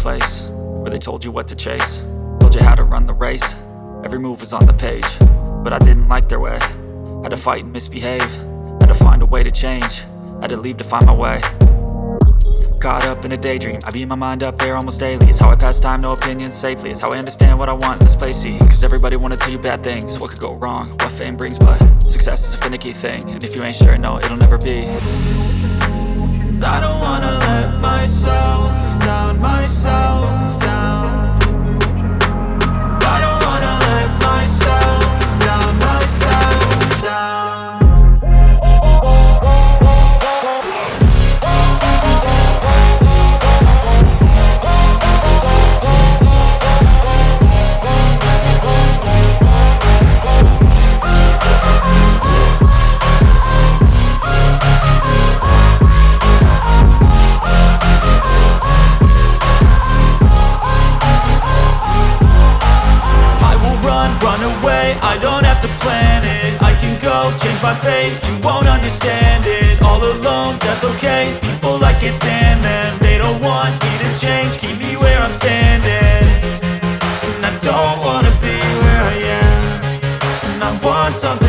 place where they told you what to chase, told you how to run the race. Every move was on the page, but I didn't like their way. Had to fight and misbehave, had to find a way to change, had to leave to find my way. Caught up in a daydream, I beat my mind up there almost daily. It's how I pass time, no opinions safely. It's how I understand what I want in this place, see. Cause everybody wanna tell you bad things, what could go wrong, what fame brings. But success is a finicky thing, and if you ain't sure, no, it'll never be. I don't wanna let myself down, myself down. I don't wanna let myself down, myself down. I don't have to plan it, I can go change my fate. You won't understand it, all alone, that's okay. People, I can't stand them, they don't want me to change. Keep me where I'm standing, and I don't wanna be where I am. And I want something